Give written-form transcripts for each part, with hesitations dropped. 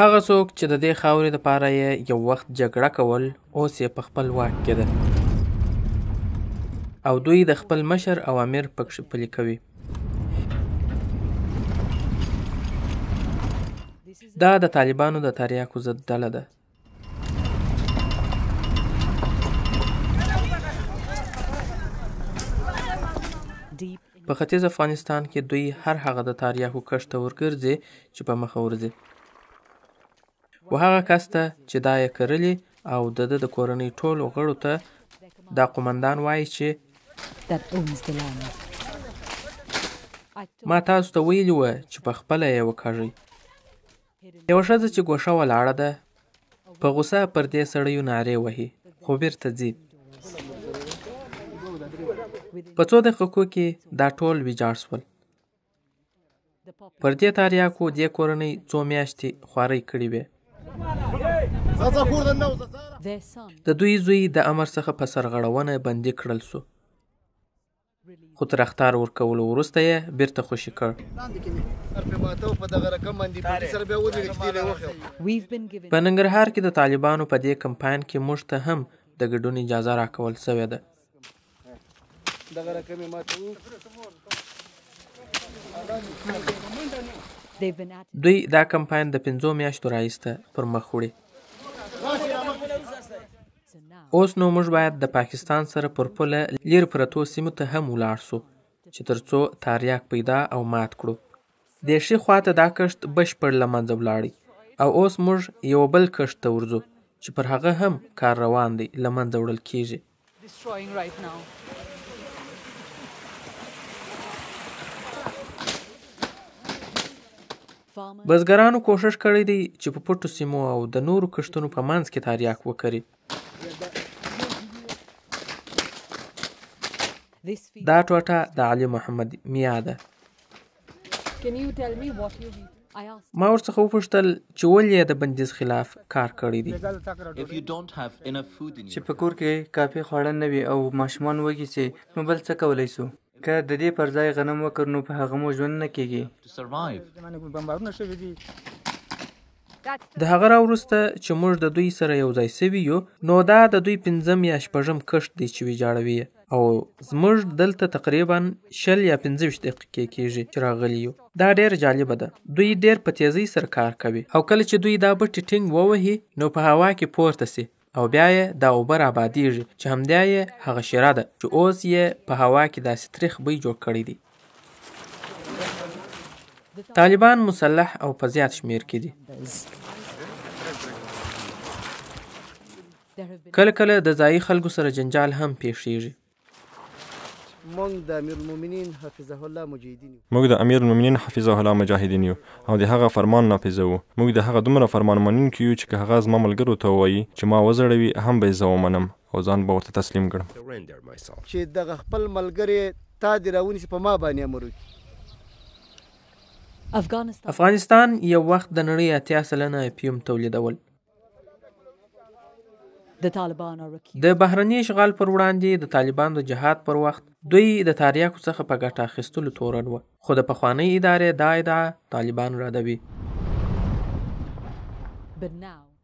هغه څوک چې د دې خاورې دپاره یې یو وخت جګړه کول اوس یې په خپل واک کې ده او دوی د خپل مشر او امیر پکښې پلي کوي. دا د طالبانو د تریاکو ضد ډله ده. په ختیځ افغانستان کې دوی هر هغه د تریاکو کښت ته ورګرځي چې په مخه ورځي و هغه کس ته چې دا یې کرلي او د د کورنۍ ټولو غړو ته دا قومندان وایي چې ما تاسو ته ویلي وه چې په خپله یې وکاږئ. یوه ښځه چې ګوښه ولاړه ده په غوسه پر دې سړیو نارې وهي خو بیرته ځي. په څو دقیقو کې دا ټول ویجاړ شول. پر دې تریاکو دې کورنۍ څو میاشتې خوارۍ کړې وې. د دوی زوی د امر څخه په سرغړونه بندي کړل سو خو تر اخطار ورکولو وروسته یې بیرته خوشي کړ. په ننګرهار کې د طالبانو په دې کمپاین کې موږ ته هم د ګډون اجازه راکول سوې ده. دوی دا کمپاین د 5 میاشتو راهیسته پر مخ وړي. اوس نو موږ باید د پاکستان سره پر پوله لرې پرتو سیمو ته هم ولاړ سو چې تر څو تریاک پیدا او مات کړو. د ښي خواته دا کښت بشپړ له منځه ولاړی او اوس موږ یو بل کښت ته ورځو چې پر هغه هم کار روان دی له منځه وړل کیږي. بزګرانو کوښښ کړی دی چې په پټو سیمو او د نورو کښتونو په منځ کې تریاک وکري. دا ټوټه د علي محمد میا ده. ما ورڅخه وپوښتل چې ولې یې د بندیز خلاف کار کړی دی. چې په کور کې کافي خواړه نه وي او ماشومان وږي سي نو بل څه کولی سو؟ که د دې پر ځای غنم وکړو نو په هغه مو ژوند نه کیږي. د هغه راوروسته چې موږ د دوی سره یو ځای سوي یو نو دا د دوی 5 یا 6 کښت دی چې ویجاړوي او زموږ دلته تقریبا 20 یا 25 دقیقې کیږي چې راغلي یو. دا ډېر جالبه ده. دوی ډېر په تیزۍ سره کار کوي او کله چې دوی دا بټې ټینګ ووهي نو په هوا کې پورته سي او بیا یې دا اوبه رابادیږي چې همدا یې هغه شیره ده چې اوس یې په هوا کې داسې تریخ بوی جوړ کړی دی. طالبان مسلح او په زیات شمیر کې دي. کله کله د ځایي خلکو سره جنجال هم پیښیږي. موږ د امیر المؤمنین حفظه الله مجاهدین یو او د هغه فرمان نافذوو. موږ د هغه دومره فرمان منونکي یو چې که هغه زما ملګرو ته ووایي چې ما وزړوي هم به یې زه ومنم او ځان به ورته تسلیم کړم. چې دغه خپل ملګري تا دې راونیسي په ما باندې امر وکړي. افغانستان یو وخت د نړۍ 80% اپیوم تولیدول. د بهرني اشغال پر وړاندې د طالبانو د جهاد پر وخت دوی د تریاکو څخه په ګټه اخیستلو تورن وه خو د پخوانۍ ادارې دا ادعا طالبان ردوي.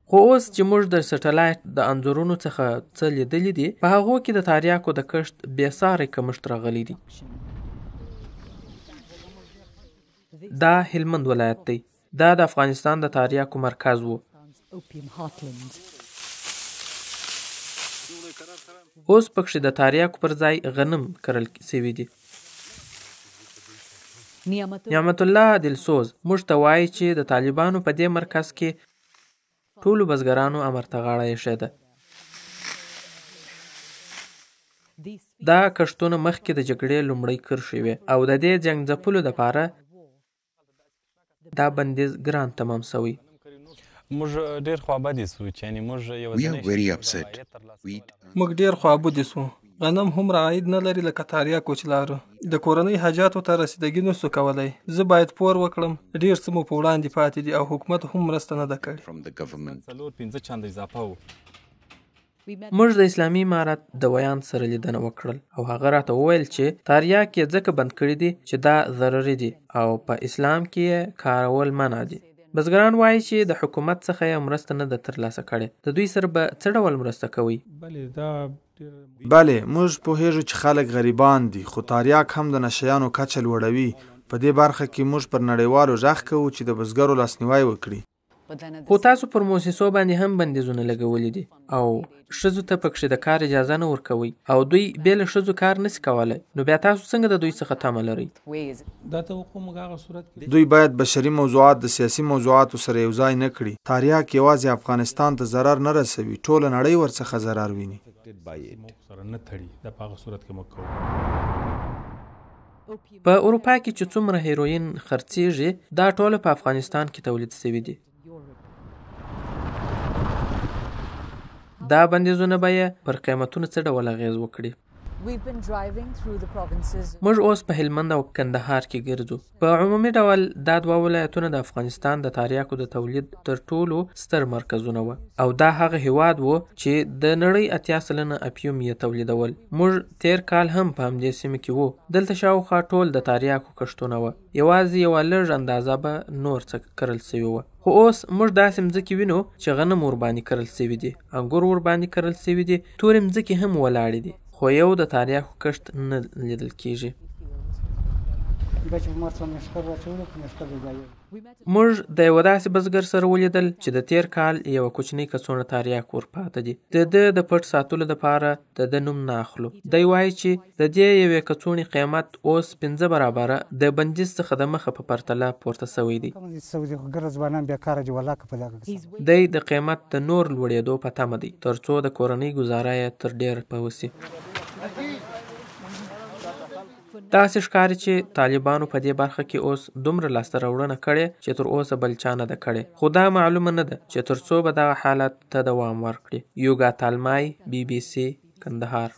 خو اوس چې موږ د سټلایټ د انځورونو څخه څه لیدلي دي په هغو کې د تریاکو د کښت بېساري کمښت راغلی دی. دا هلمند ولایت دی. دا د افغانستان د تریاکو مرکز و. اوس پکښې د تریاکو پر ځای غنم کرل سوي دي. نعمت الله دلسوز موږ ته وایي چې د طالبانو په دې مرکز کې ټولو بزګرانو امر ته غاړه ایښې ده. دا کښتونه مخکې د جګړې لومړۍ کرښې وې او د دې جنګ ځپلو دپاره دا بندیز ګران تمام سوی. موږ ډېر خوابدي سو چې یعنې موږ موږ ډېر خوابدي سو. غنم هم عاید نه لري لکه تریاکو چې لاره. د کورنۍ حاجاتو ته رسیدګي نسو کولی. زه باید پور وکړم. ډېر څه مو په وړاندې پاتې دي او حکومت هم مرسته نه ده کړې. 4-5 چنده اضافه و. موږ د اسلامي امارت د ویان سره لیدنه وکړل او هغه راته وویل چې تریاک یې ځکه بند کړي دي چې دا ضرري دي او په اسلام کې یې کارول منع دي. بزګران وایي چې د حکومت څخه یې مرسته نه ده ترلاسه کړې. د دوی سره به څه ډول مرسته کوي؟ بله، موږ پوهیږو چې خلک غریبان دي، خو تریاک هم د نشیانو کچه لوړوي. په دې برخه کې موږ پر نړیوالو غږ کوو چې د بزګرو لاسنیوی وکړي. خو تاسو پر موسسو باندې هم بندیزونه لګولي دي او ښځو ته پکښې د کار اجازه نه ورکوي او دوی بې له ښځو کار نشي کولی. نو بیا تاسو څنګه د دوی څخه تمه لرئ؟ دوی باید بشري موضوعات د سیاسي موضوعاتو سره یوځای نه کړي. تریاک یوازې افغانستان ته ضرر نه رسوي، ټوله نړۍ ورڅخه ضرر ویني. په اروپا کې چې څومره هیروین خرڅیږي دا ټوله په افغانستان کې تولید شوي دي. دا بندیزونه به یې پر قیمتونو څه ډول اغیز وکړي؟ موږ اوس په هلمند او کندهار کې ګرځو. په عمومي ډول دا دوه ولایتونه د افغانستان د تریاکو د تولید تر ټولو ستر مرکزونه وو او دا هغه هیواد وو چې د نړۍ 80% اپیوم یې تولیدول. موږ تیر کال هم په همدې سیمه کې وو. دلته شاوخوا ټول د تریاکو کښتونه وو، یوازې یوه لږ اندازه به نور څه کرل سوي وو. خو اوس موږ داسې مځکې وینو چې غنم ورباندې کرل سوي دي، انګور ورباندې کرل سوي دي، تورې مځکې هم ولاړې دي، خو یو د تریاکو کښت نه لیدل کیږي. موږ د یو داسې بزګر سره ولیدل چې د تیر کال یوه کوچنۍ کڅوړه تریاک ورپاته دي. د ده د پټ ساتلو دپاره د ده نوم نه اخلو. دی وایي چې د دې یوې کڅوړې قیمت اوس 5 برابره د بندیز څخه د مخه په پرتله پورته سوی دی. دی د قیمت د نور لوړېدو په تمه دی تر څو د کورنۍ ګزاره یې تر ډېره پوسي. داسې ښکاري چې طالبانو په دې برخه کې اوس دومره لاسته راوړنه کړې چې تر اوسه بل چا نه ده کړې. خو دا معلومه نه ده چې تر څو به دغه حالت ته دوام ورکړي. یوګا تالمای، BBC کندهار.